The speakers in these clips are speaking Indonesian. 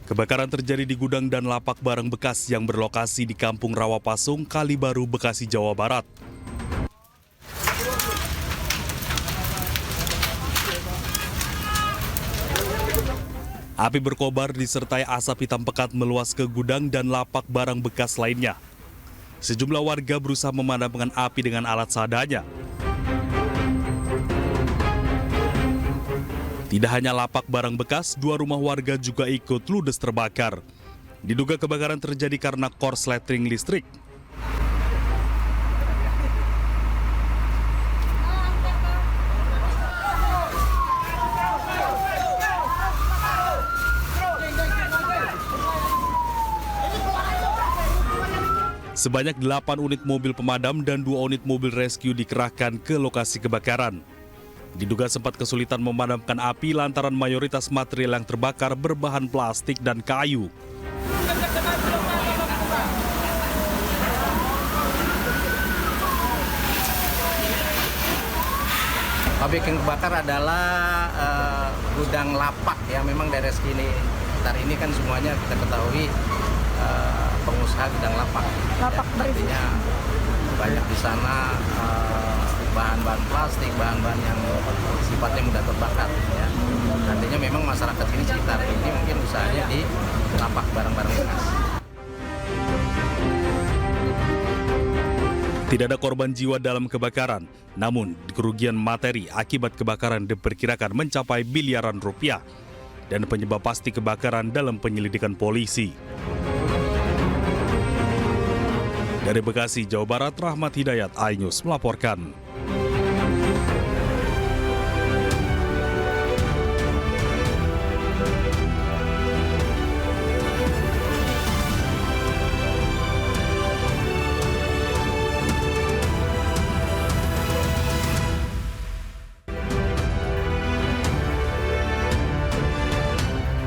Kebakaran terjadi di gudang dan lapak barang bekas yang berlokasi di Kampung Rawapasung, Kalibaru, Bekasi, Jawa Barat. Api berkobar disertai asap hitam pekat meluas ke gudang dan lapak barang bekas lainnya. Sejumlah warga berusaha memadamkan api dengan alat seadanya. Tidak hanya lapak barang bekas, 2 rumah warga juga ikut ludes terbakar. Diduga kebakaran terjadi karena korsleting listrik. Sebanyak 8 unit mobil pemadam dan 2 unit mobil rescue dikerahkan ke lokasi kebakaran. Diduga sempat kesulitan memadamkan api lantaran mayoritas material yang terbakar berbahan plastik dan kayu. Objek yang terbakar adalah gudang lapak ya, memang daerah sini. Sekitar ini kan semuanya kita ketahui pengusaha gudang lapak. Lapak ya, artinya banyak di sana bahan-bahan plastik, bahan-bahan yang sifatnya mudah terbakar. Ya. Artinya memang masyarakat ini sekitar ini mungkin usahanya di lapak barang-barang bekas. Tidak ada korban jiwa dalam kebakaran, namun kerugian materi akibat kebakaran diperkirakan mencapai miliaran rupiah dan penyebab pasti kebakaran dalam penyelidikan polisi. Dari Bekasi, Jawa Barat, Rahmat Hidayat, iNews melaporkan.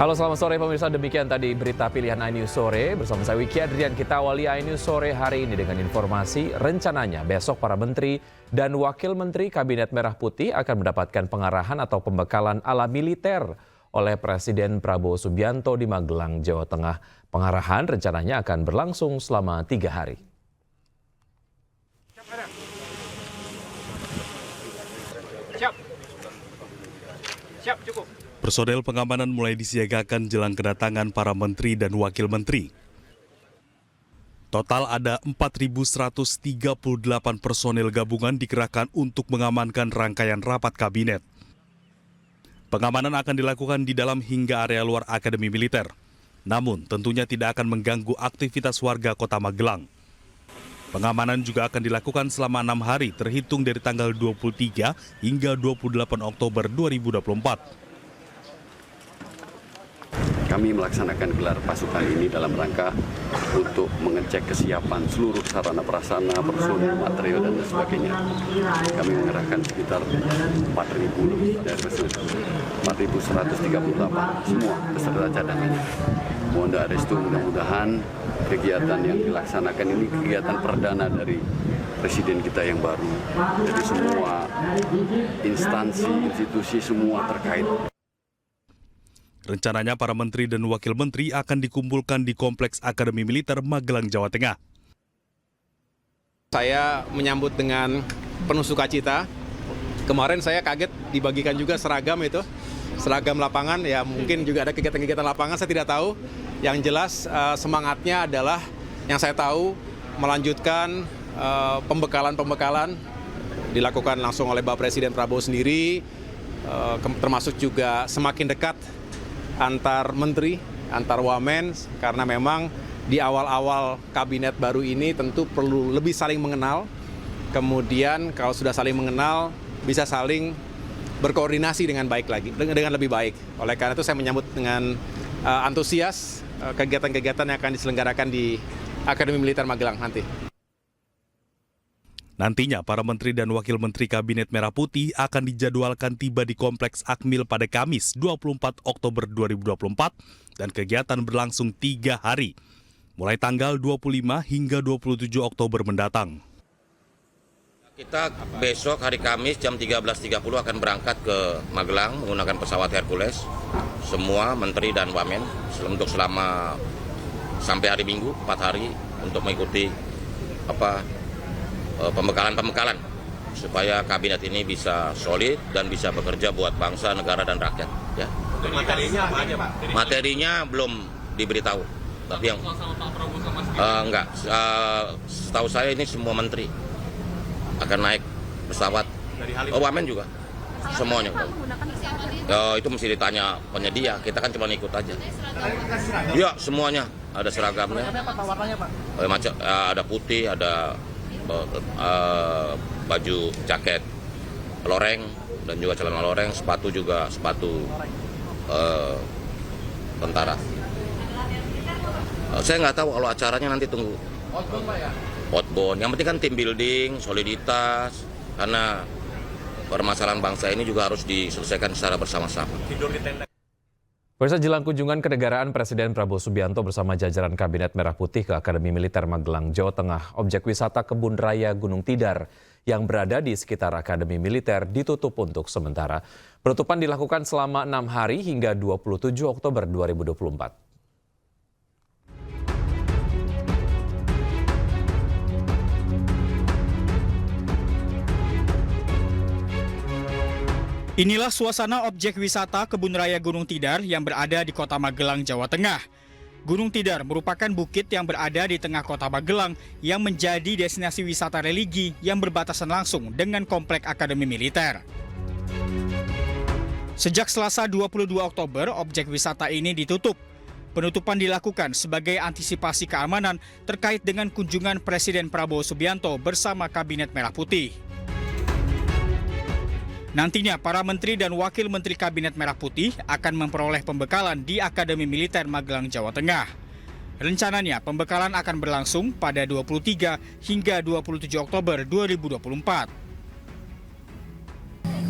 Halo, selamat sore pemirsa. Demikian tadi berita pilihan iNews Sore. Bersama saya Wiki Adrian, kita awali iNews Sore hari ini dengan informasi rencananya besok para menteri dan wakil menteri Kabinet Merah Putih akan mendapatkan pengarahan atau pembekalan ala militer oleh Presiden Prabowo Subianto di Magelang, Jawa Tengah. Pengarahan rencananya akan berlangsung selama 3 hari. Siap, cukup. Personel pengamanan mulai disiagakan jelang kedatangan para menteri dan wakil menteri. Total ada 4.138 personel gabungan dikerahkan untuk mengamankan rangkaian rapat kabinet. Pengamanan akan dilakukan di dalam hingga area luar Akademi Militer. Namun tentunya tidak akan mengganggu aktivitas warga Kota Magelang. Pengamanan juga akan dilakukan selama 6 hari terhitung dari tanggal 23 hingga 28 Oktober 2024. Kami melaksanakan gelar pasukan ini dalam rangka untuk mengecek kesiapan seluruh sarana prasarana, personil, material, dan sebagainya. Kami mengerahkan sekitar 4.000 dari 4.138 semua beserta cadangannya. Mohon restu, mudah-mudahan kegiatan yang dilaksanakan ini kegiatan perdana dari Presiden kita yang baru. Jadi semua instansi, institusi semua terkait. Rencananya para menteri dan wakil menteri akan dikumpulkan di Kompleks Akademi Militer Magelang, Jawa Tengah. Saya menyambut dengan penuh sukacita. Kemarin saya kaget dibagikan juga seragam itu. Seragam lapangan, ya mungkin juga ada kegiatan-kegiatan lapangan, saya tidak tahu. Yang jelas semangatnya adalah yang saya tahu melanjutkan pembekalan-pembekalan dilakukan langsung oleh Bapak Presiden Prabowo sendiri, termasuk juga semakin dekat antar menteri, antar wamen, karena memang di awal-awal kabinet baru ini tentu perlu lebih saling mengenal. Kemudian kalau sudah saling mengenal, bisa saling berkoordinasi dengan baik lagi, dengan lebih baik. Oleh karena itu saya menyambut dengan antusias kegiatan-kegiatan yang akan diselenggarakan di Akademi Militer Magelang nanti. Nantinya, para menteri dan wakil menteri Kabinet Merah Putih akan dijadwalkan tiba di Kompleks Akmil pada Kamis 24 Oktober 2024 dan kegiatan berlangsung 3 hari, mulai tanggal 25 hingga 27 Oktober mendatang. Kita besok hari Kamis jam 13.30 akan berangkat ke Magelang menggunakan pesawat Hercules. semua menteri dan wamen selama sampai hari Minggu 4 hari untuk mengikuti pembekalan supaya kabinet ini bisa solid dan bisa bekerja buat bangsa, negara dan rakyat. Ya. Materinya apa aja, Pak? Materinya belum diberitahu, tapi yang enggak. Setahu saya ini semua menteri akan naik pesawat. Wamen juga, semuanya. Itu mesti ditanya penyedia. Kita kan cuma ikut aja. Iya, semuanya ada seragamnya. Macam ada putih, ada baju jaket loreng dan juga celana loreng, sepatu juga sepatu tentara. Saya nggak tahu kalau acaranya nanti tunggu. Outbound, yang penting kan team building, soliditas, karena permasalahan bangsa ini juga harus diselesaikan secara bersama-sama. Pemirsa, jelang kunjungan kenegaraan Presiden Prabowo Subianto bersama jajaran Kabinet Merah Putih ke Akademi Militer Magelang, Jawa Tengah, objek wisata Kebun Raya Gunung Tidar yang berada di sekitar Akademi Militer ditutup untuk sementara. Penutupan dilakukan selama 6 hari hingga 27 Oktober 2024. Inilah suasana objek wisata Kebun Raya Gunung Tidar yang berada di Kota Magelang, Jawa Tengah. Gunung Tidar merupakan bukit yang berada di tengah Kota Magelang yang menjadi destinasi wisata religi yang berbatasan langsung dengan Komplek Akademi Militer. Sejak Selasa 22 Oktober, objek wisata ini ditutup. Penutupan dilakukan sebagai antisipasi keamanan terkait dengan kunjungan Presiden Prabowo Subianto bersama Kabinet Merah Putih. Nantinya para menteri dan wakil menteri Kabinet Merah Putih akan memperoleh pembekalan di Akademi Militer Magelang, Jawa Tengah. Rencananya pembekalan akan berlangsung pada 23 hingga 27 Oktober 2024.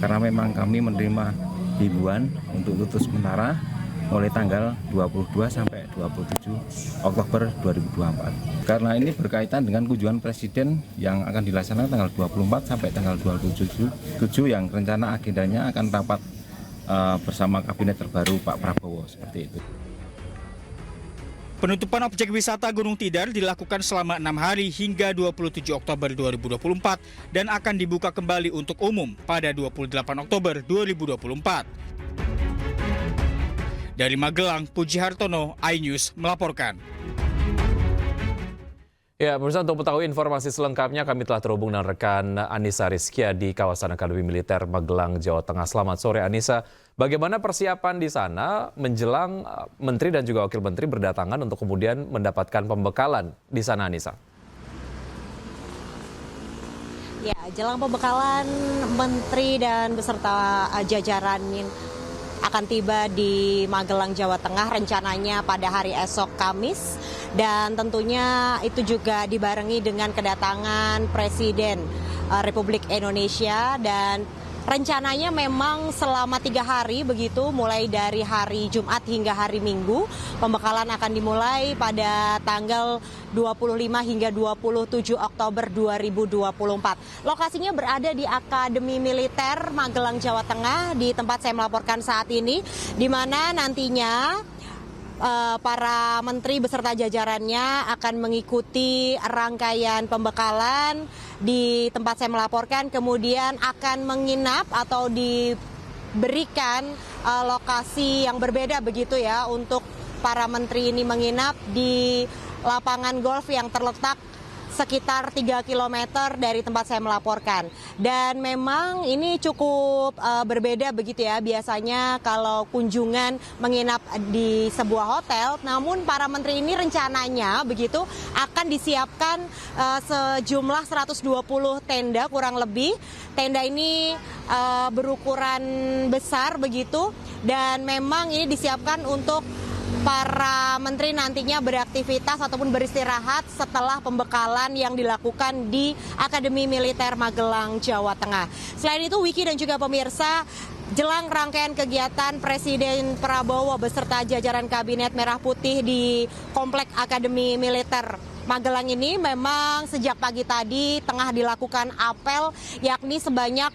Karena memang kami menerima himbauan untuk tutup sementara mulai tanggal 22 sampai 27 Oktober 2024. Karena ini berkaitan dengan kunjungan Presiden yang akan dilaksanakan tanggal 24 sampai tanggal 27 yang rencana agendanya akan rapat bersama Kabinet terbaru Pak Prabowo, seperti itu. Penutupan objek wisata Gunung Tidar dilakukan selama 6 hari hingga 27 Oktober 2024 dan akan dibuka kembali untuk umum pada 28 Oktober 2024. Dari Magelang, Puji Hartono, iNews melaporkan. Ya, pemirsa, untuk mengetahui informasi selengkapnya kami telah terhubung dengan rekan Anissa Rizkia di kawasan Akademi Militer Magelang, Jawa Tengah. Selamat sore, Anissa. Bagaimana persiapan di sana menjelang menteri dan juga wakil menteri berdatangan untuk kemudian mendapatkan pembekalan di sana, Anissa? Ya, jelang pembekalan menteri dan beserta jajaran akan tiba di Magelang, Jawa Tengah rencananya pada hari esok Kamis, dan tentunya itu juga dibarengi dengan kedatangan Presiden Republik Indonesia, dan rencananya memang selama 3 hari begitu, mulai dari hari Jumat hingga hari Minggu. Pembekalan akan dimulai pada tanggal 25 hingga 27 Oktober 2024. Lokasinya berada di Akademi Militer Magelang, Jawa Tengah, di tempat saya melaporkan saat ini, di mana nantinya para menteri beserta jajarannya akan mengikuti rangkaian pembekalan di tempat saya melaporkan, kemudian akan menginap atau diberikan lokasi yang berbeda begitu ya, untuk para menteri ini menginap di lapangan golf yang terletak sekitar 3 km dari tempat saya melaporkan. Dan memang ini cukup berbeda begitu ya, biasanya kalau kunjungan menginap di sebuah hotel, namun para menteri ini rencananya begitu akan disiapkan sejumlah 120 tenda kurang lebih. Tenda ini berukuran besar begitu, dan memang ini disiapkan untuk para menteri nantinya beraktivitas ataupun beristirahat setelah pembekalan yang dilakukan di Akademi Militer Magelang, Jawa Tengah. Selain itu, Wiki dan juga pemirsa, jelang rangkaian kegiatan Presiden Prabowo beserta jajaran Kabinet Merah Putih di Komplek Akademi Militer Magelang ini memang sejak pagi tadi tengah dilakukan apel, yakni sebanyak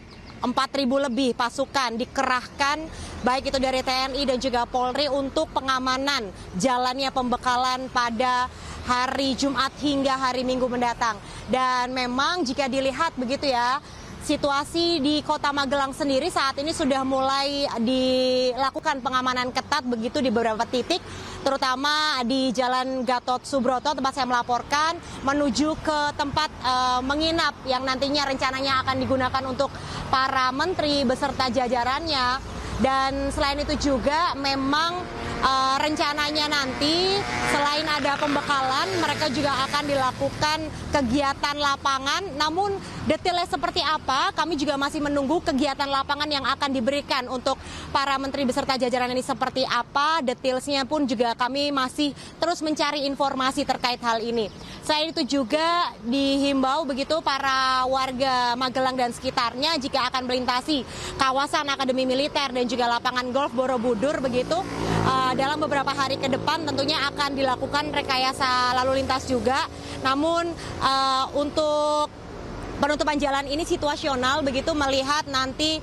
4.000 lebih pasukan dikerahkan baik itu dari TNI dan juga Polri untuk pengamanan jalannya pembekalan pada hari Jumat hingga hari Minggu mendatang. Dan memang jika dilihat begitu ya, situasi di Kota Magelang sendiri saat ini sudah mulai dilakukan pengamanan ketat begitu di beberapa titik, terutama di Jalan Gatot Subroto tempat saya melaporkan menuju ke tempat menginap yang nantinya rencananya akan digunakan untuk para menteri beserta jajarannya. Dan selain itu juga memang rencananya nanti selain ada pembekalan, mereka juga akan dilakukan kegiatan lapangan. Namun detailnya seperti apa, kami juga masih menunggu kegiatan lapangan yang akan diberikan untuk para menteri beserta jajaran ini seperti apa. Detailsnya pun juga kami masih terus mencari informasi terkait hal ini. Selain itu juga dihimbau begitu para warga Magelang dan sekitarnya jika akan melintasi kawasan Akademi Militer dan juga lapangan golf Borobudur begitu, dalam beberapa hari ke depan tentunya akan dilakukan rekayasa lalu lintas juga. Namun untuk penutupan jalan ini situasional begitu, melihat nanti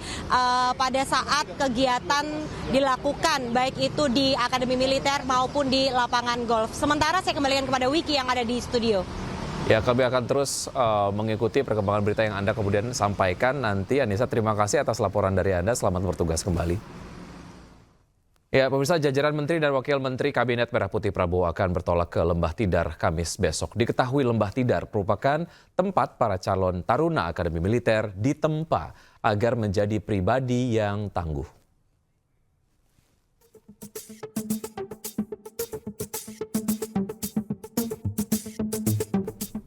pada saat kegiatan dilakukan baik itu di Akademi Militer maupun di lapangan golf. Sementara saya kembalikan kepada Wiki yang ada di studio. Ya, kami akan terus mengikuti perkembangan berita yang Anda kemudian sampaikan nanti. Anissa, terima kasih atas laporan dari Anda. Selamat bertugas kembali. Ya, pemirsa, jajaran Menteri dan Wakil Menteri Kabinet Merah Putih Prabowo akan bertolak ke Lembah Tidar Kamis besok. Diketahui Lembah Tidar merupakan tempat para calon taruna Akademi Militer ditempa agar menjadi pribadi yang tangguh.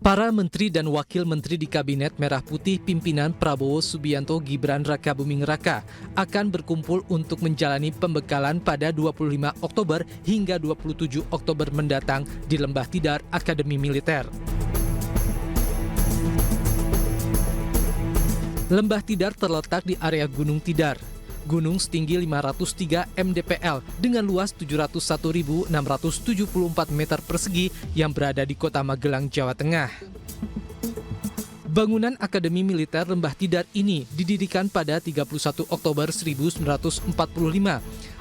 Para menteri dan wakil menteri di Kabinet Merah Putih pimpinan Prabowo Subianto Gibran Rakabuming Raka akan berkumpul untuk menjalani pembekalan pada 25 Oktober hingga 27 Oktober mendatang di Lembah Tidar Akademi Militer. Lembah Tidar terletak di area Gunung Tidar. Gunung setinggi 503 mdpl dengan luas 701.674 meter persegi yang berada di Kota Magelang, Jawa Tengah. Bangunan Akademi Militer Lembah Tidar ini didirikan pada 31 Oktober 1945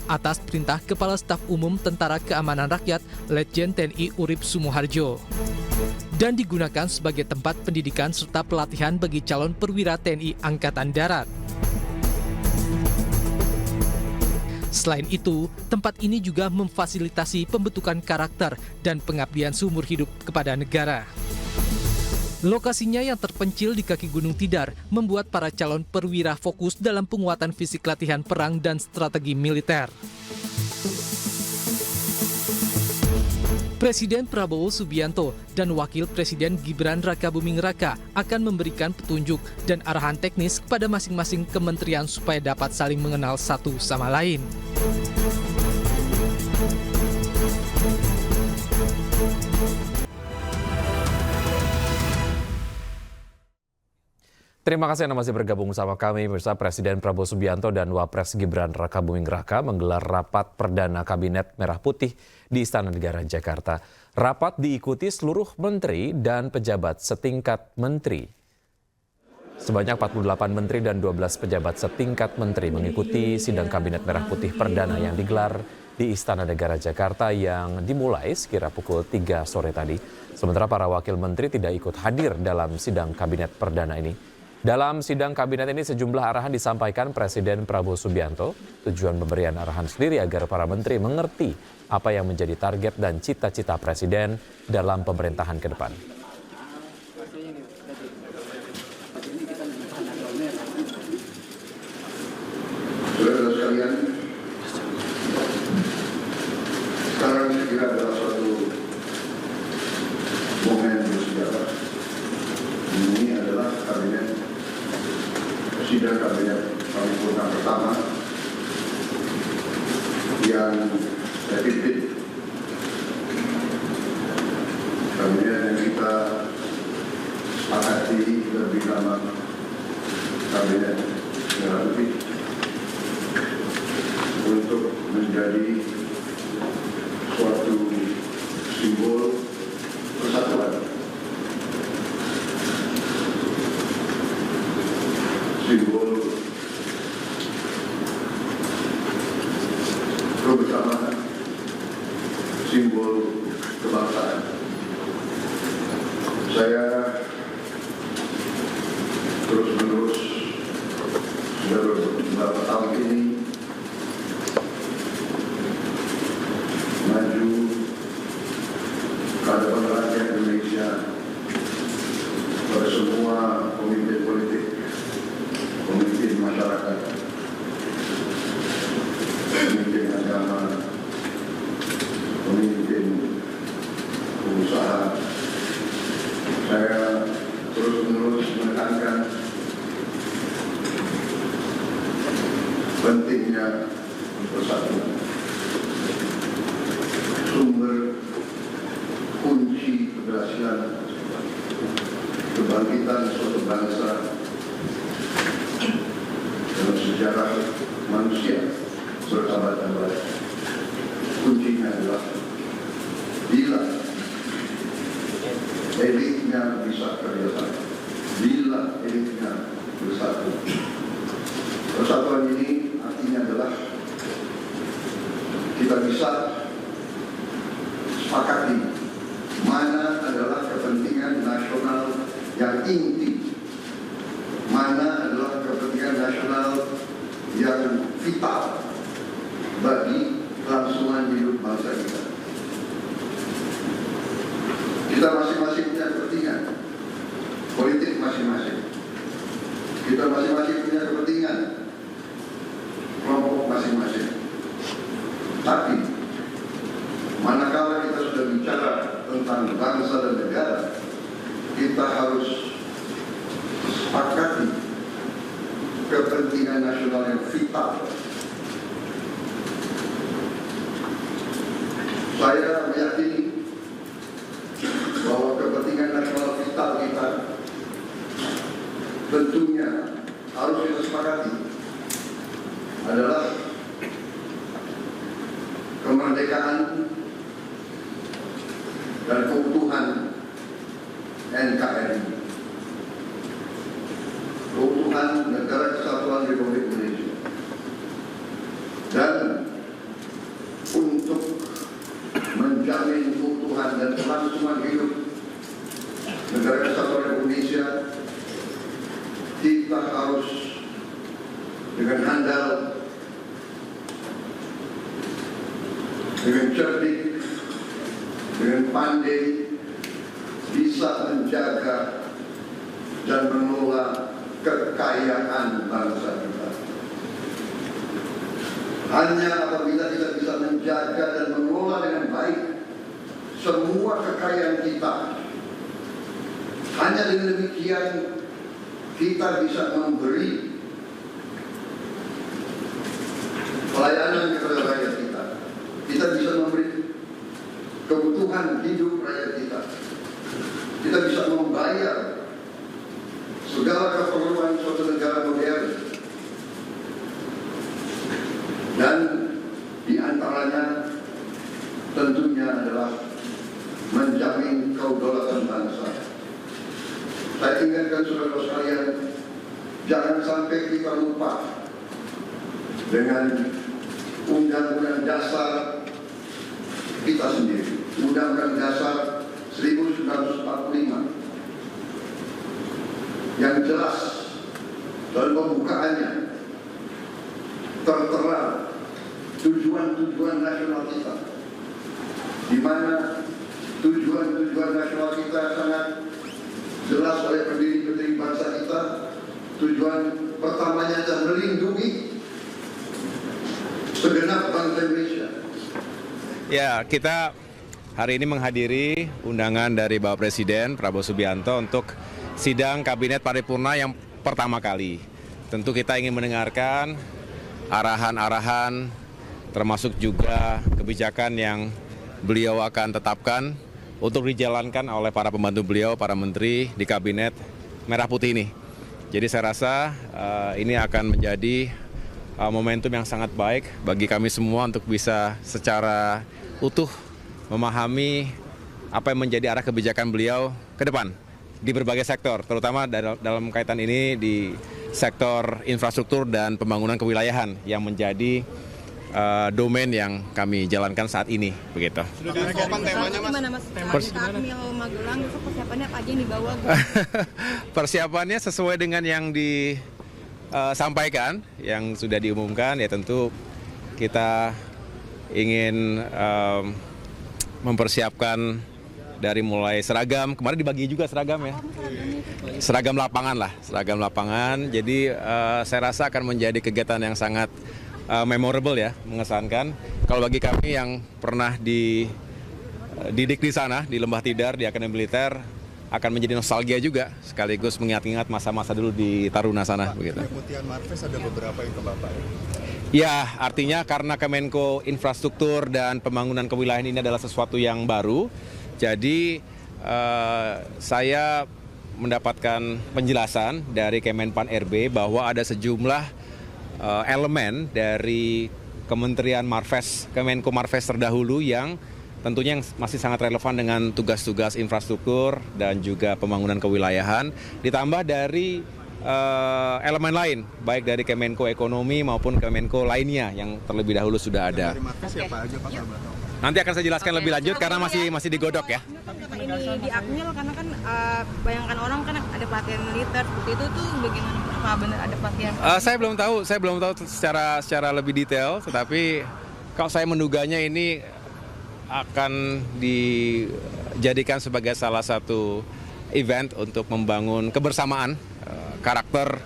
atas perintah Kepala Staf Umum Tentara Keamanan Rakyat Letjen TNI Urip Sumoharjo dan digunakan sebagai tempat pendidikan serta pelatihan bagi calon perwira TNI Angkatan Darat. Selain itu, tempat ini juga memfasilitasi pembentukan karakter dan pengabdian seumur hidup kepada negara. Lokasinya yang terpencil di kaki Gunung Tidar membuat para calon perwira fokus dalam penguatan fisik latihan perang dan strategi militer. Presiden Prabowo Subianto dan Wakil Presiden Gibran Rakabuming Raka akan memberikan petunjuk dan arahan teknis kepada masing-masing kementerian supaya dapat saling mengenal satu sama lain. Terima kasih Anda masih bergabung bersama kami. Pemirsa, Presiden Prabowo Subianto dan Wapres Gibran Rakabuming Raka menggelar rapat perdana Kabinet Merah Putih di Istana Negara Jakarta. Rapat diikuti seluruh menteri dan pejabat setingkat menteri. Sebanyak 48 menteri dan 12 pejabat setingkat menteri mengikuti sidang Kabinet Merah Putih perdana yang digelar di Istana Negara Jakarta yang dimulai sekira pukul 3 sore tadi. Sementara para wakil menteri tidak ikut hadir dalam sidang Kabinet perdana ini. Dalam sidang kabinet ini sejumlah arahan disampaikan Presiden Prabowo Subianto. Tujuan pemberian arahan sendiri agar para menteri mengerti apa yang menjadi target dan cita-cita Presiden dalam pemerintahan ke depan. Saudara sekalian, sekarang saya kira adalah suatu momen bersejarah. Ini adalah sidang kabinet paripurna pertama yang saya pimpin. Kabinet yang kita sepakati lebih lama Kabinet Merah Putih untuk menjadi suatu simbol persatuan, simbol kebersamaan, simbol kebangsaan. Saya terus-menerus sudah beberapa tahun ini maju ke hadapan rakyat Indonesia, pada semua pemimpin politik, pemimpin masyarakat, pemimpin agama, pemimpin pengusaha. Saya terus-menerus menekankan pentingnya bersatu. Sumber kunci keberhasilan kebangkitan suatu bangsa dalam sejarah manusia berabad-abad, kuncinya adalah bila elitnya bisa kerjasama, bila elitnya bersatu. Persatuan ini artinya adalah kita bisa sepakati mana adalah kepentingan nasional yang inti, mana adalah kepentingan nasional yang vital bagi kelangsungan hidup bangsa kita. Kita masing-masing punya kepentingan politik masing-masing. Kita masing-masing punya kepentingan kelompok masing-masing. Tapi manakala kita sudah bicara tentang bangsa dan negara, kita harus sepakati kepentingan nasional yang vital. Saya meyakini bahwa kepentingan nasional vital kita tentunya harus kita sepakati adalah kemerdekaan dan keutuhan NKRI, keutuhan Negara Kesatuan Republik Indonesia. Dan untuk menjamin keutuhan dan kelangsungan hidup Negara Kesatuan Republik Indonesia, kita harus dengan handal, dengan cerdik, dengan pandai bisa menjaga dan mengelola kekayaan bangsa kita. Hanya apabila kita bisa menjaga dan mengelola dengan baik semua kekayaan kita, hanya dengan demikian kita bisa memberi pelayanan kepada rakyat kita. Kita bisa memberi kebutuhan hidup rakyat kita. Kita bisa membayar segala keperluan suatu negara modern. Dan di antaranya tentunya adalah menjamin kedaulatan bangsa. Saya ingatkan saudara sekalian, jangan sampai kita lupa dengan Undang-Undang Dasar kita sendiri, Undang-Undang Dasar 1945, yang jelas dalam pembukaannya tertera tujuan-tujuan nasional kita, di mana tujuan-tujuan nasional kita sangat jelas oleh pendiri-pendiri bangsa kita. Tujuan pertamanya adalah melindungi segenap bangsa Indonesia. Ya, kita hari ini menghadiri undangan dari Bapak Presiden Prabowo Subianto untuk sidang Kabinet Paripurna yang pertama kali. Tentu kita ingin mendengarkan arahan-arahan, termasuk juga kebijakan yang beliau akan tetapkan untuk dijalankan oleh para pembantu beliau, para menteri di Kabinet Merah Putih ini. Jadi saya rasa ini akan menjadi momentum yang sangat baik bagi kami semua untuk bisa secara utuh memahami apa yang menjadi arah kebijakan beliau ke depan di berbagai sektor, terutama dalam kaitan ini di sektor infrastruktur dan pembangunan kewilayahan yang menjadi domain yang kami jalankan saat ini, begitu. Sudah direkompan temanya, Mas? Gimana, Mas? Akmil Magelang, persiapannya apa aja yang dibawa? Persiapannya sesuai dengan yang disampaikan, yang sudah diumumkan, ya tentu kita ingin mempersiapkan dari mulai seragam, kemarin dibagi juga seragam ya. Seragam lapangan. Jadi saya rasa akan menjadi kegiatan yang sangat memorable ya, mengesankan. Kalau bagi kami yang pernah dididik di sana, di Lembah Tidar, di Akademi Militer, akan menjadi nostalgia juga, sekaligus mengingat-ingat masa-masa dulu di Taruna sana. Begitu. Pemutihan Marves ada beberapa yang ke Bapak ya? Ya, artinya karena Kemenko Infrastruktur dan Pembangunan Kewilayahan ini adalah sesuatu yang baru, jadi saya mendapatkan penjelasan dari Kemenpan RB bahwa ada sejumlah elemen dari Kementerian Marves, Kemenko Marves terdahulu yang tentunya masih sangat relevan dengan tugas-tugas infrastruktur dan juga pembangunan kewilayahan, ditambah dari elemen lain, baik dari Kemenko Ekonomi maupun Kemenko lainnya yang terlebih dahulu sudah ada. Dari Marves siapa aja, Pak? Nanti akan saya jelaskan lebih lanjut karena masih digodok ya. Ini di Akmil karena kan bayangkan orang kan ada pelatihan militer seperti itu tuh bagaimana? Apa benar ada pelatihan? Saya belum tahu secara lebih detail, tetapi kalau saya menduganya ini akan dijadikan sebagai salah satu event untuk membangun kebersamaan karakter.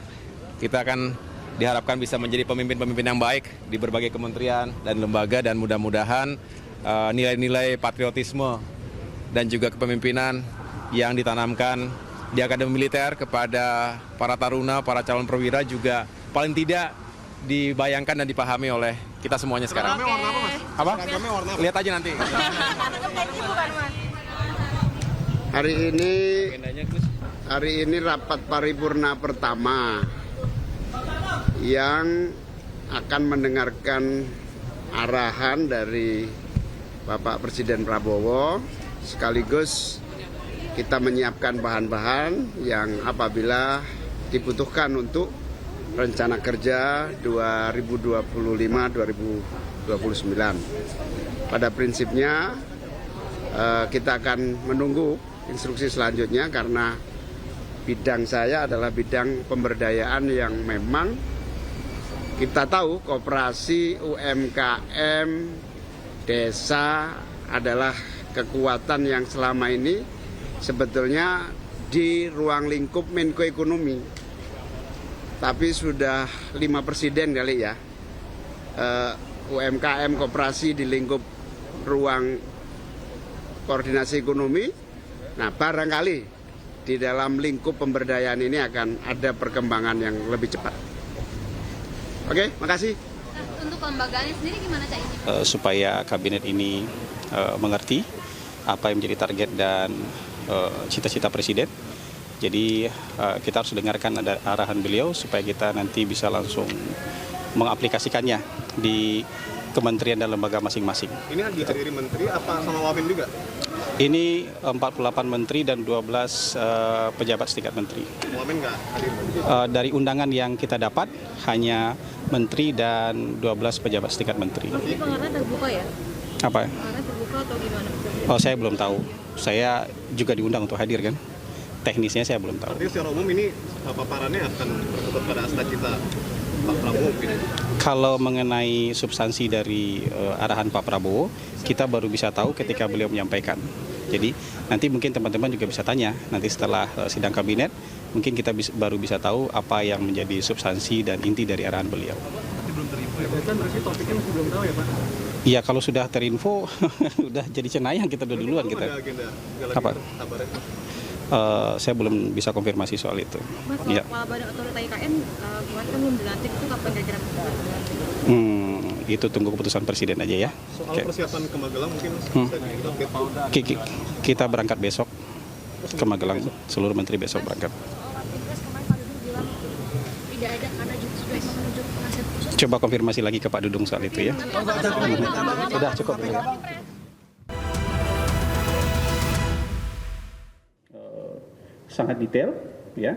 Kita akan diharapkan bisa menjadi pemimpin-pemimpin yang baik di berbagai kementerian dan lembaga, dan mudah-mudahan nilai-nilai patriotisme dan juga kepemimpinan yang ditanamkan di Akademi Militer kepada para taruna, para calon perwira juga paling tidak dibayangkan dan dipahami oleh kita semuanya sekarang. Seragamnya warna apa, Mas? Apa? Seragamnya warna apa? Lihat aja nanti. Hari ini rapat paripurna pertama yang akan mendengarkan arahan dari Bapak Presiden Prabowo, sekaligus kita menyiapkan bahan-bahan yang apabila dibutuhkan untuk rencana kerja 2025-2029. Pada prinsipnya kita akan menunggu instruksi selanjutnya karena bidang saya adalah bidang pemberdayaan yang memang kita tahu koperasi, UMKM, desa adalah kekuatan yang selama ini sebetulnya di ruang lingkup Menko Ekonomi. Tapi sudah 5 presiden kali ya, UMKM koperasi di lingkup ruang koordinasi ekonomi. Nah, barangkali di dalam lingkup pemberdayaan ini akan ada perkembangan yang lebih cepat. Oke, makasih. Untuk kelembagaannya sendiri gimana Cak ini? Supaya kabinet ini mengerti apa yang menjadi target dan cita-cita presiden. Jadi kita harus dengarkan ada arahan beliau supaya kita nanti bisa langsung mengaplikasikannya di kementerian dan lembaga masing-masing. Ini dihadiri menteri apa sama Wamen juga? Ini 48 menteri dan 12 pejabat setingkat menteri. Wamen nggak hadir? Dari undangan yang kita dapat hanya menteri dan 12 pejabat setingkat menteri. Jadi pengarah terbuka ya? Apa? Pengarah terbuka atau gimana? Oh, saya belum tahu. Saya juga diundang untuk hadir kan. Teknisnya saya belum tahu. Artinya secara umum ini paparannya akan tertutup pada cita Pak Prabowo mungkin. Kalau mengenai substansi dari arahan Pak Prabowo, kita baru bisa tahu ketika beliau menyampaikan. Jadi nanti mungkin teman-teman juga bisa tanya, nanti setelah sidang kabinet, mungkin kita baru bisa tahu apa yang menjadi substansi dan inti dari arahan beliau. Tapi belum terinfo ya? Kan berarti topiknya masih belum tahu ya Pak? Iya, kalau sudah terinfo, udah jadi cenayang kita udah duluan kita. Ada agenda Apa? kabarnya? Saya belum bisa konfirmasi soal itu. Mas, Ya. Kepala Badan Otorita IKN kemarin kan belum dilantik, itu kapan kira-kira dilantik? Itu tunggu keputusan presiden aja ya. Soal persiapan ke Magelang mungkin Kita berangkat besok ke Magelang, seluruh menteri besok berangkat. Tidak ada karena juga sudah menunjuk penasihat khusus. Coba konfirmasi lagi ke Pak Dudung soal itu ya. Sudah cukup. Sangat detail ya.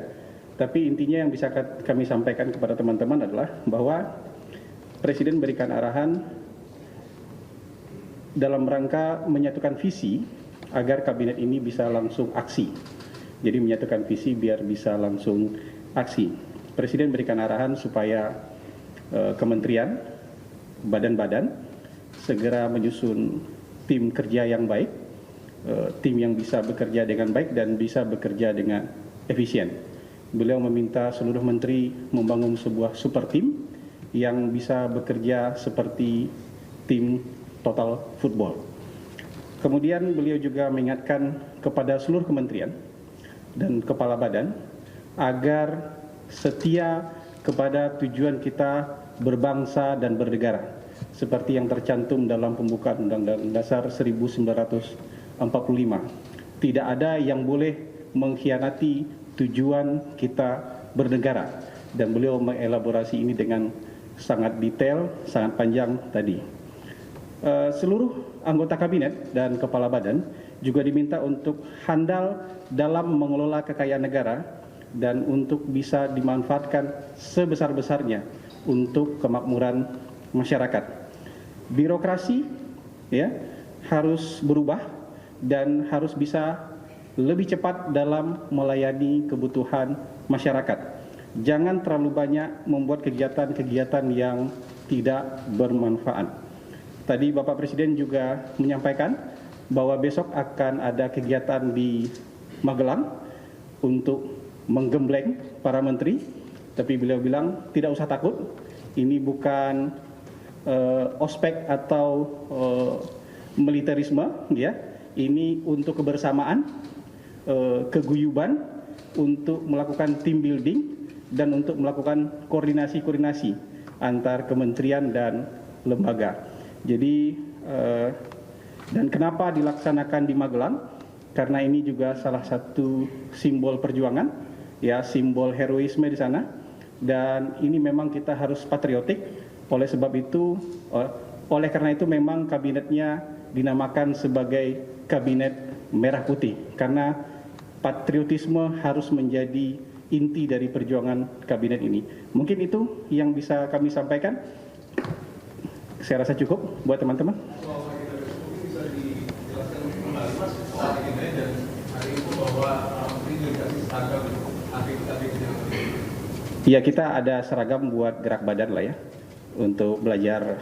Tapi intinya yang bisa kami sampaikan kepada teman-teman adalah bahwa Presiden berikan arahan dalam rangka menyatukan visi agar kabinet ini bisa langsung aksi. Jadi menyatukan visi biar bisa langsung aksi. Presiden berikan arahan supaya kementerian, badan-badan segera menyusun tim kerja yang baik, tim yang bisa bekerja dengan baik dan bisa bekerja dengan efisien. Beliau meminta seluruh menteri membangun sebuah super tim yang bisa bekerja seperti tim total football. Kemudian beliau juga mengingatkan kepada seluruh kementerian dan kepala badan agar setia kepada tujuan kita berbangsa dan bernegara seperti yang tercantum dalam pembukaan Undang-Undang Dasar 1945. Tidak ada yang boleh mengkhianati tujuan kita bernegara, dan beliau mengelaborasi ini dengan sangat detail, sangat panjang tadi. Seluruh anggota kabinet dan kepala badan juga diminta untuk handal dalam mengelola kekayaan negara dan untuk bisa dimanfaatkan sebesar-besarnya untuk kemakmuran masyarakat. Birokrasi ya harus berubah dan harus bisa lebih cepat dalam melayani kebutuhan masyarakat. Jangan terlalu banyak membuat kegiatan-kegiatan yang tidak bermanfaat. Tadi Bapak Presiden juga menyampaikan bahwa besok akan ada kegiatan di Magelang untuk menggembleng para menteri, tapi beliau bilang tidak usah takut, ini bukan ospek atau militerisme, ya. Ini untuk kebersamaan, keguyuban, untuk melakukan team building dan untuk melakukan koordinasi antar kementerian dan lembaga. Jadi dan kenapa dilaksanakan di Magelang? Karena ini juga salah satu simbol perjuangan, ya, simbol heroisme di sana. Dan ini memang kita harus patriotik. Oleh sebab itu, oleh karena itu memang kabinetnya dinamakan sebagai kabinet merah putih. Karena patriotisme harus menjadi inti dari perjuangan kabinet ini. Mungkin itu yang bisa kami sampaikan. Saya rasa cukup buat teman-teman. Ya, kita ada seragam buat gerak badan lah ya, untuk belajar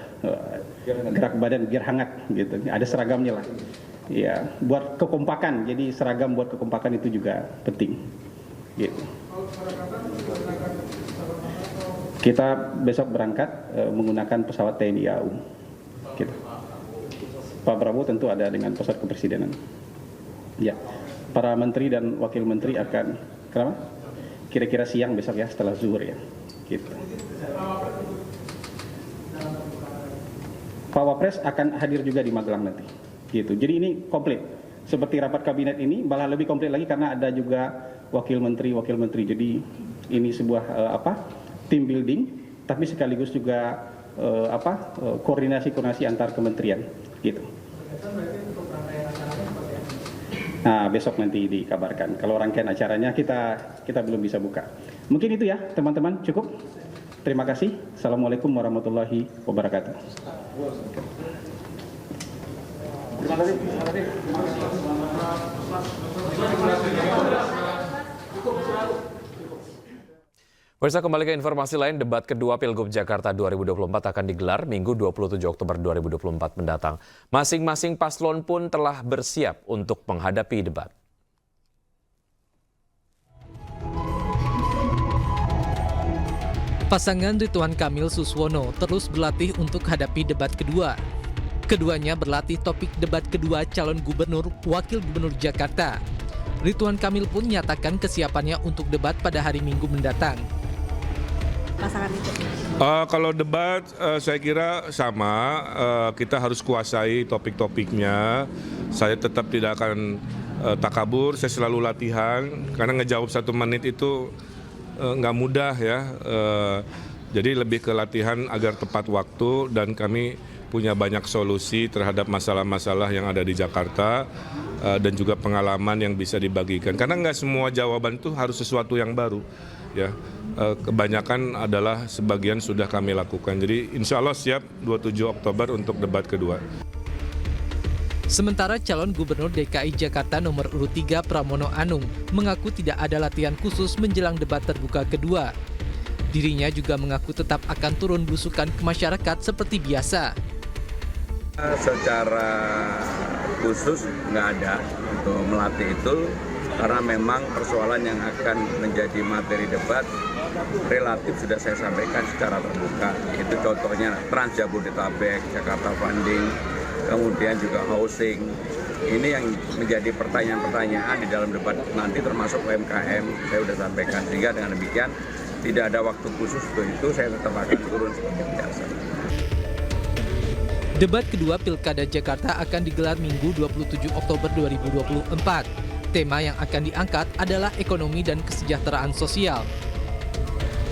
gerak badan biar hangat gitu. Ada seragamnya lah. Ya, buat kekompakan. Jadi seragam buat kekompakan itu juga penting. Gitu. Kita besok berangkat menggunakan pesawat TNI AU. Gitu. Pak Prabowo tentu ada dengan pesawat kepresidenan. Ya, para menteri dan wakil menteri akan kenapa? Kira-kira siang besok ya, setelah zuhur ya. Gitu. Pak Wapres akan hadir juga di Magelang nanti. Gitu. Jadi ini komplit. Seperti rapat kabinet ini, malah lebih komplit lagi karena ada juga wakil menteri. Jadi ini sebuah team building, tapi sekaligus juga koordinasi antar kementerian. Gitu. Nah, besok nanti dikabarkan. Kalau rangkaian acaranya kita belum bisa buka. Mungkin itu ya, teman-teman, cukup. Terima kasih. Assalamualaikum warahmatullahi wabarakatuh. Terima kasih. Pemirsa, kembali ke informasi lain, debat kedua Pilgub Jakarta 2024 akan digelar Minggu 27 Oktober 2024 mendatang. Masing-masing paslon pun telah bersiap untuk menghadapi debat. Pasangan Ridwan Kamil Suswono terus berlatih untuk hadapi debat kedua. Keduanya berlatih topik debat kedua calon gubernur wakil gubernur Jakarta. Ridwan Kamil pun menyatakan kesiapannya untuk debat pada hari Minggu mendatang. Pasangan itu? Kalau debat saya kira sama, kita harus kuasai topik-topiknya. Saya tetap tidak akan takabur, saya selalu latihan, karena ngejawab 1 menit itu nggak mudah ya. Jadi lebih ke latihan agar tepat waktu, dan kami punya banyak solusi terhadap masalah-masalah yang ada di Jakarta, dan juga pengalaman yang bisa dibagikan. Karena nggak semua jawaban itu harus sesuatu yang baru. Ya, kebanyakan adalah sebagian sudah kami lakukan. Jadi insya Allah siap 27 Oktober untuk debat kedua. Sementara calon gubernur DKI Jakarta nomor urut 3 Pramono Anung mengaku tidak ada latihan khusus menjelang debat terbuka kedua. Dirinya juga mengaku tetap akan turun belusukan ke masyarakat seperti biasa. Secara khusus nggak ada untuk melatih itu, karena memang persoalan yang akan menjadi materi debat relatif sudah saya sampaikan secara terbuka. Itu contohnya Trans Jabodetabek, Jakarta Funding, kemudian juga housing. Ini yang menjadi pertanyaan-pertanyaan di dalam debat nanti, termasuk UMKM, saya sudah sampaikan. Sehingga dengan demikian tidak ada waktu khusus untuk itu, saya tetap akan turun seperti biasa. Debat kedua Pilkada Jakarta akan digelar Minggu 27 Oktober 2024. Tema yang akan diangkat adalah ekonomi dan kesejahteraan sosial.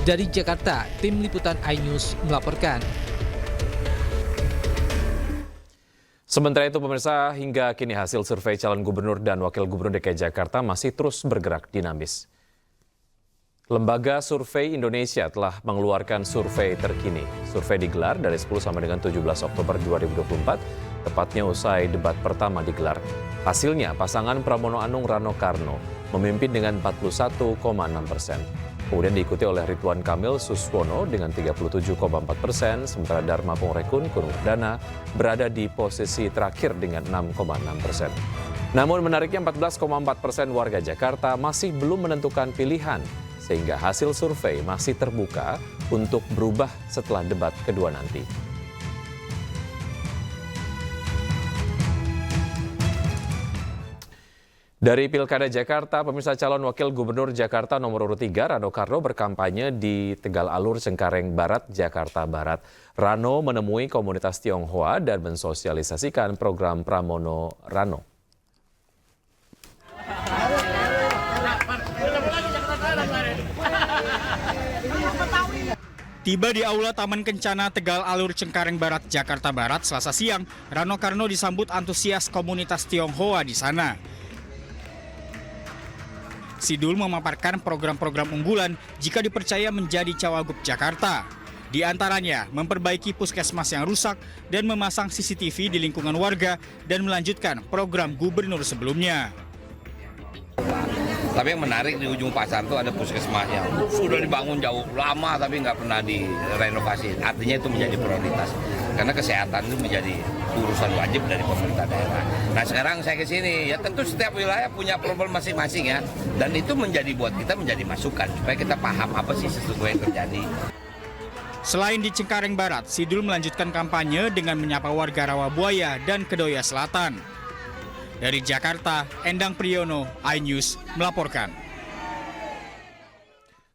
Dari Jakarta, tim liputan iNews melaporkan. Sementara itu pemirsa, hingga kini hasil survei calon gubernur dan wakil gubernur DKI Jakarta masih terus bergerak dinamis. Lembaga Survei Indonesia telah mengeluarkan survei terkini. Survei digelar dari 10 sampai dengan 17 Oktober 2024, tepatnya usai debat pertama digelar. Hasilnya, pasangan Pramono Anung Rano Karno memimpin dengan 41,6%. Kemudian diikuti oleh Ridwan Kamil Suswono dengan 37,4%, sementara Dharma Pongrekun Gunung Perdana berada di posisi terakhir dengan 6,6%. Namun menariknya 14,4% warga Jakarta masih belum menentukan pilihan, sehingga hasil survei masih terbuka untuk berubah setelah debat kedua nanti. Dari Pilkada Jakarta, pemirsa calon wakil gubernur Jakarta nomor urut 3, Rano Karno berkampanye di Tegal Alur, Cengkareng Barat, Jakarta Barat. Rano menemui komunitas Tionghoa dan mensosialisasikan program Pramono Rano. Tiba di Aula Taman Kencana Tegal Alur Cengkareng Barat, Jakarta Barat, Selasa siang, Rano Karno disambut antusias komunitas Tionghoa di sana. Sidul memaparkan program-program unggulan jika dipercaya menjadi Cawagup Jakarta. Di antaranya, memperbaiki puskesmas yang rusak dan memasang CCTV di lingkungan warga dan melanjutkan program gubernur sebelumnya. Tapi yang menarik di ujung pasar itu ada puskesmas yang sudah dibangun jauh lama tapi nggak pernah direnovasi. Artinya itu menjadi prioritas. Karena kesehatan itu menjadi urusan wajib dari pemerintah daerah. Nah sekarang saya ke sini, ya tentu setiap wilayah punya problem masing-masing ya. Dan itu buat kita menjadi masukan supaya kita paham apa sih sesungguhnya yang terjadi. Selain di Cengkareng Barat, Sidul melanjutkan kampanye dengan menyapa warga Rawabuaya dan Kedoya Selatan. Dari Jakarta, Endang Priyono, iNews melaporkan.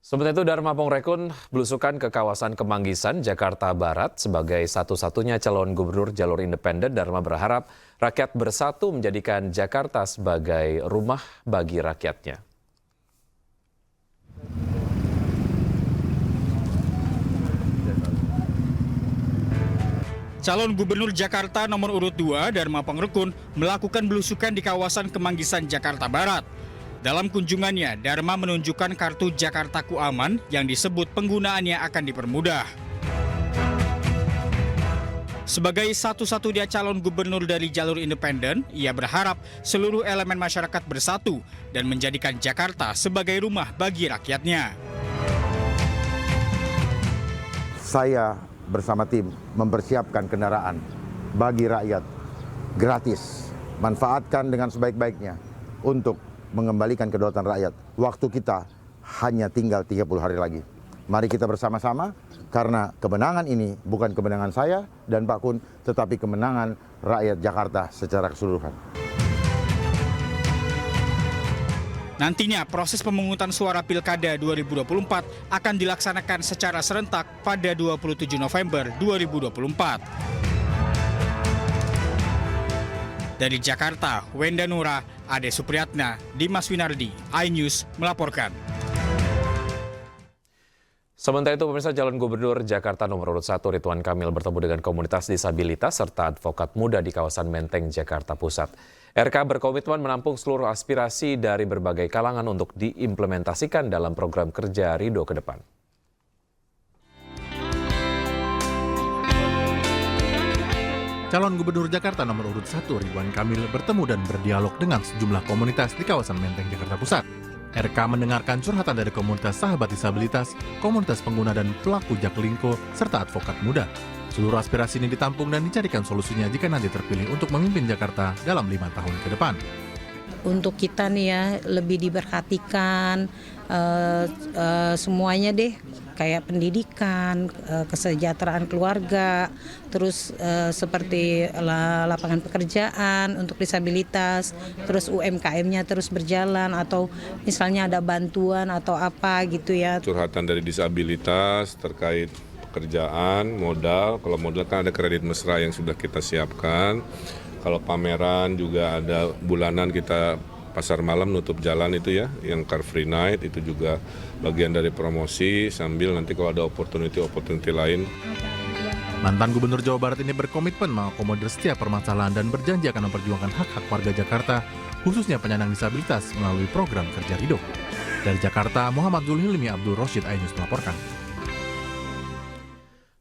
Sementara itu, Dharma Pongrekun belusukan ke kawasan Kemanggisan, Jakarta Barat. Sebagai satu-satunya calon gubernur jalur independen, Dharma berharap rakyat bersatu menjadikan Jakarta sebagai rumah bagi rakyatnya. Calon Gubernur Jakarta nomor urut 2, Dharma Pongrekun, melakukan belusukan di kawasan Kemanggisan, Jakarta Barat. Dalam kunjungannya, Dharma menunjukkan kartu Jakartaku Aman yang disebut penggunaannya akan dipermudah. Sebagai satu-satunya calon gubernur dari jalur independen, ia berharap seluruh elemen masyarakat bersatu dan menjadikan Jakarta sebagai rumah bagi rakyatnya. Saya bersama tim mempersiapkan kendaraan bagi rakyat gratis. Manfaatkan dengan sebaik-baiknya untuk mengembalikan kedaulatan rakyat. Waktu kita hanya tinggal 30 hari lagi. Mari kita bersama-sama, karena kemenangan ini bukan kemenangan saya dan Pak Kun, tetapi kemenangan rakyat Jakarta secara keseluruhan. Nantinya proses pemungutan suara Pilkada 2024 akan dilaksanakan secara serentak pada 27 November 2024. Dari Jakarta, Wenda Nura, Ade Supriyatna, Dimas Winardi, iNews melaporkan. Sementara itu, pemirsa, calon gubernur Jakarta nomor urut 1 Ridwan Kamil bertemu dengan komunitas disabilitas serta advokat muda di kawasan Menteng, Jakarta Pusat. RK berkomitmen menampung seluruh aspirasi dari berbagai kalangan untuk diimplementasikan dalam program kerja Ridho ke depan. Calon Gubernur Jakarta nomor urut 1 Ridwan Kamil bertemu dan berdialog dengan sejumlah komunitas di kawasan Menteng, Jakarta Pusat. RK mendengarkan curhatan dari komunitas sahabat disabilitas, komunitas pengguna dan pelaku Jaklingko, serta advokat muda. Seluruh aspirasi ini ditampung dan dicarikan solusinya jika nanti terpilih untuk memimpin Jakarta dalam 5 tahun ke depan. Untuk kita nih ya, lebih diperhatikan semuanya deh, kayak pendidikan, kesejahteraan keluarga, terus seperti lapangan pekerjaan untuk disabilitas, terus UMKM-nya terus berjalan, atau misalnya ada bantuan atau apa gitu ya. Curhatan dari disabilitas terkait pekerjaan, modal. Kalau modal kan ada kredit mesra yang sudah kita siapkan. Kalau pameran juga ada bulanan kita pasar malam nutup jalan itu ya, yang Car Free Night itu juga bagian dari promosi sambil nanti kalau ada opportunity lain. Mantan Gubernur Jawa Barat ini berkomitmen mengakomodir setiap permasalahan dan berjanji akan memperjuangkan hak-hak warga Jakarta, khususnya penyandang disabilitas melalui program Kerja Ridho. Dari Jakarta, Muhammad Zulhilmi Abdul Rosyid iNews melaporkan.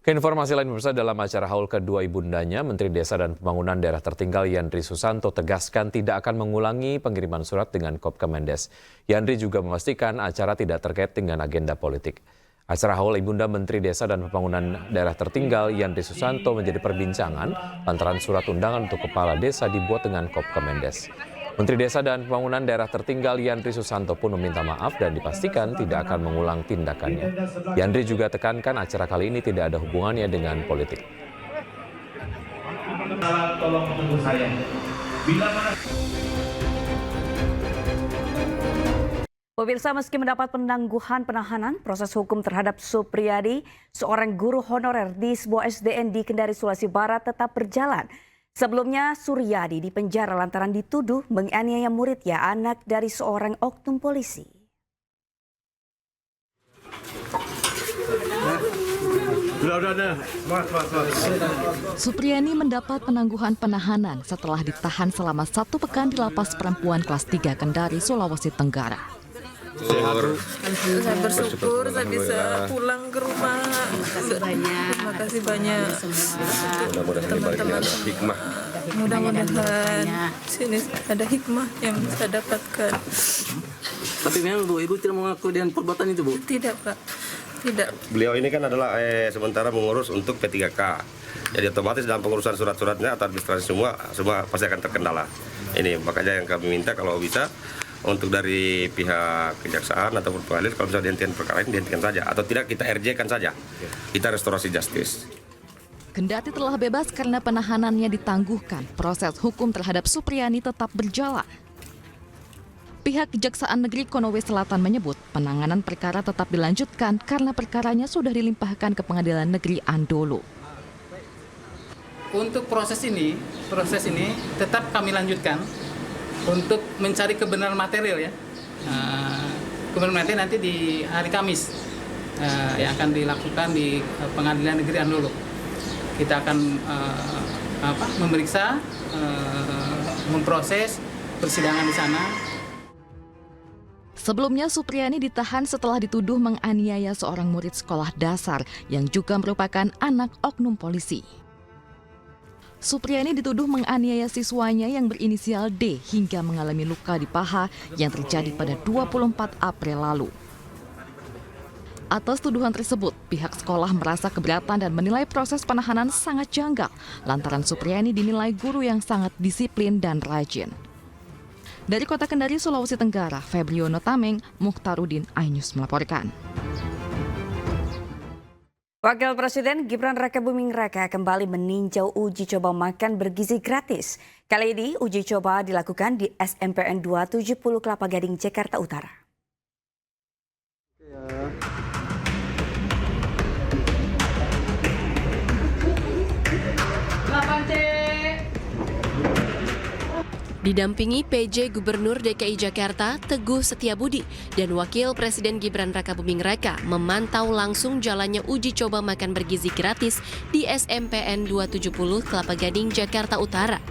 Keinformasi lain pemirsa, dalam acara haul kedua ibundanya, Menteri Desa dan Pembangunan Daerah Tertinggal Yandri Susanto tegaskan tidak akan mengulangi pengiriman surat dengan Kop Kemendes. Yandri juga memastikan acara tidak terkait dengan agenda politik. Acara haul ibunda Menteri Desa dan Pembangunan Daerah Tertinggal Yandri Susanto menjadi perbincangan lantaran surat undangan untuk kepala desa dibuat dengan Kop Kemendes. Menteri Desa dan Pembangunan Daerah Tertinggal Yandri Susanto pun meminta maaf dan dipastikan tidak akan mengulang tindakannya. Yandri juga tekankan acara kali ini tidak ada hubungannya dengan politik. Tolong tunggu saya. Pemirsa, meski mendapat penangguhan penahanan, proses hukum terhadap Supriyadi, seorang guru honorer di sebuah SDN di Kendari, Sulawesi Barat tetap berjalan. Sebelumnya, Suryadi dipenjara lantaran dituduh menganiaya muridnya, anak dari seorang oknum polisi. Supriyani mendapat penangguhan penahanan setelah ditahan selama 1 pekan di lapas perempuan kelas 3 Kendari, Sulawesi Tenggara. Saya bersyukur saya bisa pulang ke rumah. Terima kasih banyak. Teman-teman. Mudah-mudahan sini ada hikmah yang saya dapatkan. Tapi memang Bu, Ibu tidak mengaku dengan perbuatan itu, Bu? Tidak, Pak. Tidak. Beliau ini kan adalah sementara mengurus untuk P3K. Jadi otomatis dalam pengurusan surat-suratnya atau administrasi semua pasti akan terkendala. Ini makanya yang kami minta kalau bisa untuk dari pihak kejaksaan ataupun pengadilan, kalau bisa dihentikan perkara ini, dihentikan saja. Atau tidak, kita RJ-kan saja. Kita restorasi justice. Kendati telah bebas karena penahanannya ditangguhkan, proses hukum terhadap Supriyani tetap berjalan. Pihak Kejaksaan Negeri Konowe Selatan menyebut penanganan perkara tetap dilanjutkan karena perkaranya sudah dilimpahkan ke Pengadilan Negeri Andolo. Untuk proses ini tetap kami lanjutkan untuk mencari kebenaran material ya. Kebenaran material nanti di hari Kamis yang akan dilakukan di Pengadilan Negeri Andolo. Kita akan memeriksa, memproses persidangan di sana. Sebelumnya Supriyani ditahan setelah dituduh menganiaya seorang murid sekolah dasar yang juga merupakan anak oknum polisi. Supriyani dituduh menganiaya siswanya yang berinisial D hingga mengalami luka di paha yang terjadi pada 24 April lalu. Atas tuduhan tersebut, pihak sekolah merasa keberatan dan menilai proses penahanan sangat janggal lantaran Supriyani dinilai guru yang sangat disiplin dan rajin. Dari Kota Kendari, Sulawesi Tenggara, Febriono Tameng, Mukhtarudin iNews melaporkan. Wakil Presiden Gibran Rakabuming Raka kembali meninjau uji coba makan bergizi gratis. Kali ini uji coba dilakukan di SMPN 270 Kelapa Gading, Jakarta Utara. Didampingi PJ Gubernur DKI Jakarta Teguh Setiabudi dan Wakil Presiden Gibran Rakabuming Raka memantau langsung jalannya uji coba makan bergizi gratis di SMPN 270 Kelapa Gading, Jakarta Utara.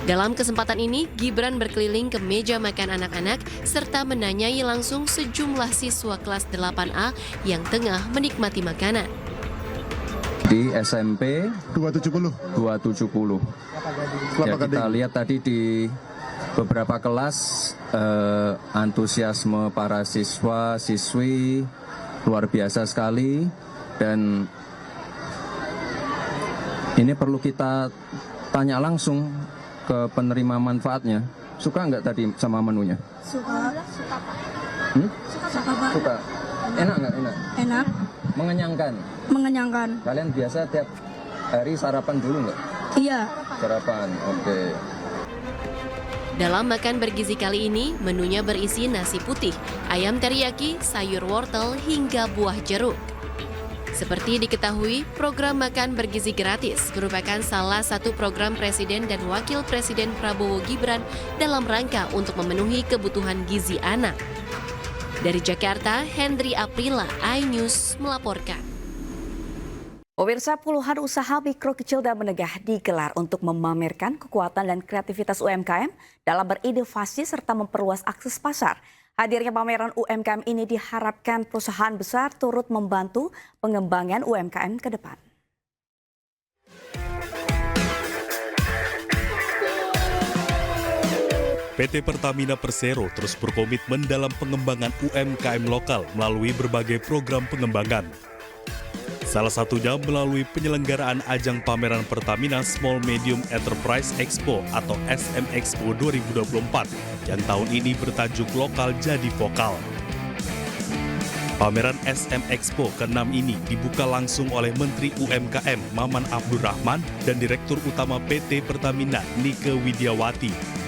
Dalam kesempatan ini, Gibran berkeliling ke meja makan anak-anak serta menanyai langsung sejumlah siswa kelas 8A yang tengah menikmati makanan. di SMP 270. Ya, kita lihat tadi di beberapa kelas antusiasme para siswa siswi luar biasa sekali, dan ini perlu kita tanya langsung ke penerima manfaatnya. Suka nggak tadi sama menunya? Suka. Suka. Enak nggak? Enak. Mengenyangkan. Kalian biasa tiap hari sarapan dulu nggak? Iya. Sarapan, oke. Dalam makan bergizi kali ini, menunya berisi nasi putih, ayam teriyaki, sayur wortel, hingga buah jeruk. Seperti diketahui, program makan bergizi gratis merupakan salah satu program Presiden dan Wakil Presiden Prabowo Gibran dalam rangka untuk memenuhi kebutuhan gizi anak. Dari Jakarta, Hendri Aprila, iNews melaporkan. Pemirsa, puluhan usaha mikro, kecil, dan menengah digelar untuk memamerkan kekuatan dan kreativitas UMKM dalam berinovasi serta memperluas akses pasar. Hadirnya pameran UMKM ini diharapkan perusahaan besar turut membantu pengembangan UMKM ke depan. PT Pertamina Persero terus berkomitmen dalam pengembangan UMKM lokal melalui berbagai program pengembangan. Salah satunya melalui penyelenggaraan ajang pameran Pertamina Small Medium Enterprise Expo atau SM Expo 2024 yang tahun ini bertajuk Lokal Jadi Vokal. Pameran SM Expo ke-6 ini dibuka langsung oleh Menteri UMKM Maman Abdurrahman dan Direktur Utama PT Pertamina Nike Widiawati.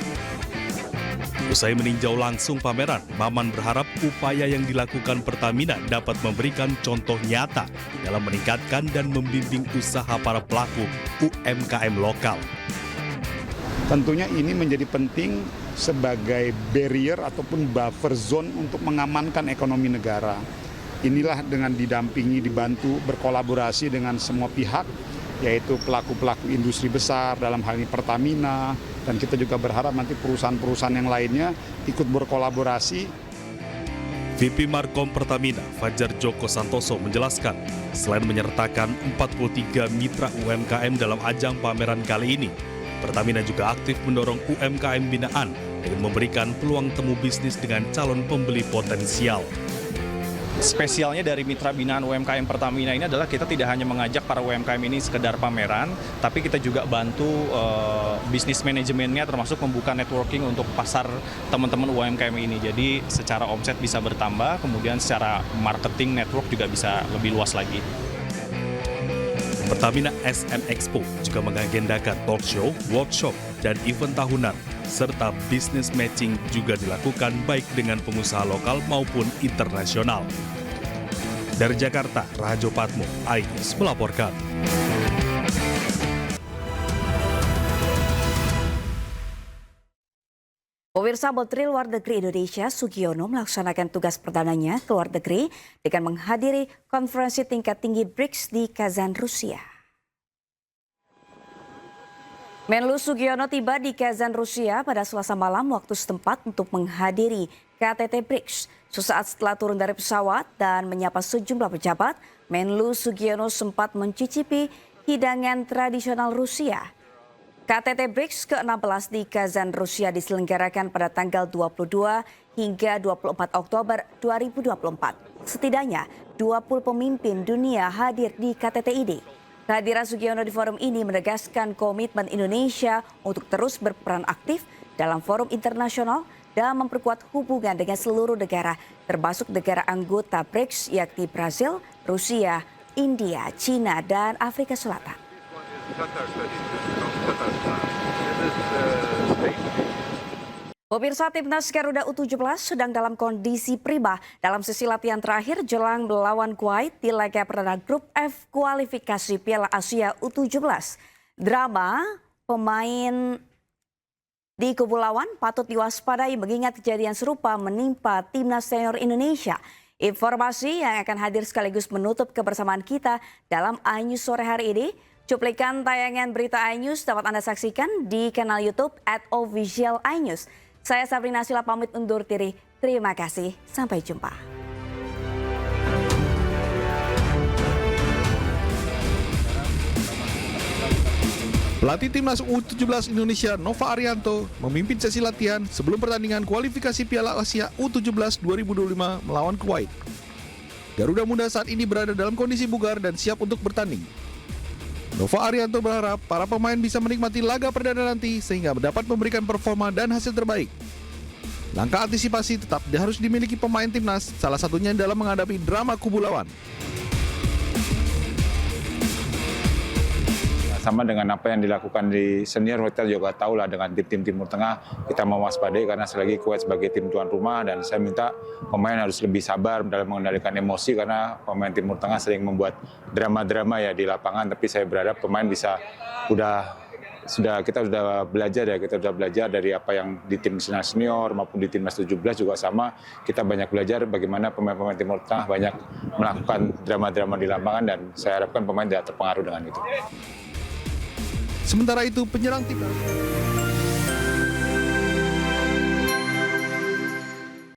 Usai meninjau langsung pameran, Maman berharap upaya yang dilakukan Pertamina dapat memberikan contoh nyata dalam meningkatkan dan membimbing usaha para pelaku UMKM lokal. Tentunya ini menjadi penting sebagai barrier ataupun buffer zone untuk mengamankan ekonomi negara. Inilah dengan didampingi, dibantu, berkolaborasi dengan semua pihak, yaitu pelaku-pelaku industri besar, dalam hal ini Pertamina, dan kita juga berharap nanti perusahaan-perusahaan yang lainnya ikut berkolaborasi. VP Markom Pertamina, Fajar Joko Santoso menjelaskan, selain menyertakan 43 mitra UMKM dalam ajang pameran kali ini, Pertamina juga aktif mendorong UMKM binaan dengan memberikan peluang temu bisnis dengan calon pembeli potensial. Spesialnya dari mitra binaan UMKM Pertamina ini adalah kita tidak hanya mengajak para UMKM ini sekedar pameran, tapi kita juga bantu bisnis manajemennya, termasuk membuka networking untuk pasar teman-teman UMKM ini. Jadi secara omset bisa bertambah, kemudian secara marketing network juga bisa lebih luas lagi. Pertamina SM Expo juga mengagendakan talk show, workshop, dan event tahunan, serta business matching juga dilakukan baik dengan pengusaha lokal maupun internasional. Dari Jakarta, Rajo Patmo, iNews melaporkan. Pemirsa, Menteri Luar Negeri Indonesia Sugiono melaksanakan tugas perdananya ke luar negeri dengan menghadiri konferensi tingkat tinggi BRICS di Kazan, Rusia. Menlu Sugiono tiba di Kazan, Rusia pada Selasa malam waktu setempat untuk menghadiri KTT BRICS. Sesaat setelah turun dari pesawat dan menyapa sejumlah pejabat, Menlu Sugiono sempat mencicipi hidangan tradisional Rusia. KTT BRICS ke-16 di Kazan, Rusia diselenggarakan pada tanggal 22 hingga 24 Oktober 2024. Setidaknya 20 pemimpin dunia hadir di KTT ini. Kehadiran Sugiono di forum ini menegaskan komitmen Indonesia untuk terus berperan aktif dalam forum internasional dan memperkuat hubungan dengan seluruh negara, termasuk negara anggota BRICS yakni Brasil, Rusia, India, China, dan Afrika Selatan. Pemirsa, timnas Garuda U17 sedang dalam kondisi prima dalam sesi latihan terakhir jelang melawan Kuwait di laga perdana grup F kualifikasi Piala Asia U17. Drama pemain di kubu lawan patut diwaspadai mengingat kejadian serupa menimpa timnas senior Indonesia. Informasi yang akan hadir sekaligus menutup kebersamaan kita dalam iNews sore hari ini. Cuplikan tayangan berita iNews dapat Anda saksikan di kanal YouTube @officialinews. Saya Sabrina Sila pamit undur diri. Terima kasih. Sampai jumpa. Pelatih Timnas U17 Indonesia Nova Arianto memimpin sesi latihan sebelum pertandingan kualifikasi Piala Asia U17 2025 melawan Kuwait. Garuda Muda saat ini berada dalam kondisi bugar dan siap untuk bertanding. Nova Arianto berharap para pemain bisa menikmati laga perdana nanti sehingga dapat memberikan performa dan hasil terbaik. Langkah antisipasi tetap harus dimiliki pemain timnas, salah satunya dalam menghadapi drama kubu lawan. Sama dengan apa yang dilakukan di senior, kita juga tahu lah dengan tim-tim Timur Tengah, kita mewaspadai karena selagi Kuwait sebagai tim tuan rumah, dan saya minta pemain harus lebih sabar dalam mengendalikan emosi karena pemain Timur Tengah sering membuat drama-drama ya di lapangan, tapi saya berharap pemain bisa kita sudah belajar dari apa yang di tim senior maupun di timnas 17 juga sama, kita banyak belajar bagaimana pemain-pemain Timur Tengah banyak melakukan drama-drama di lapangan, dan saya harapkan pemain tidak terpengaruh dengan itu. Sementara itu, penyerang timnas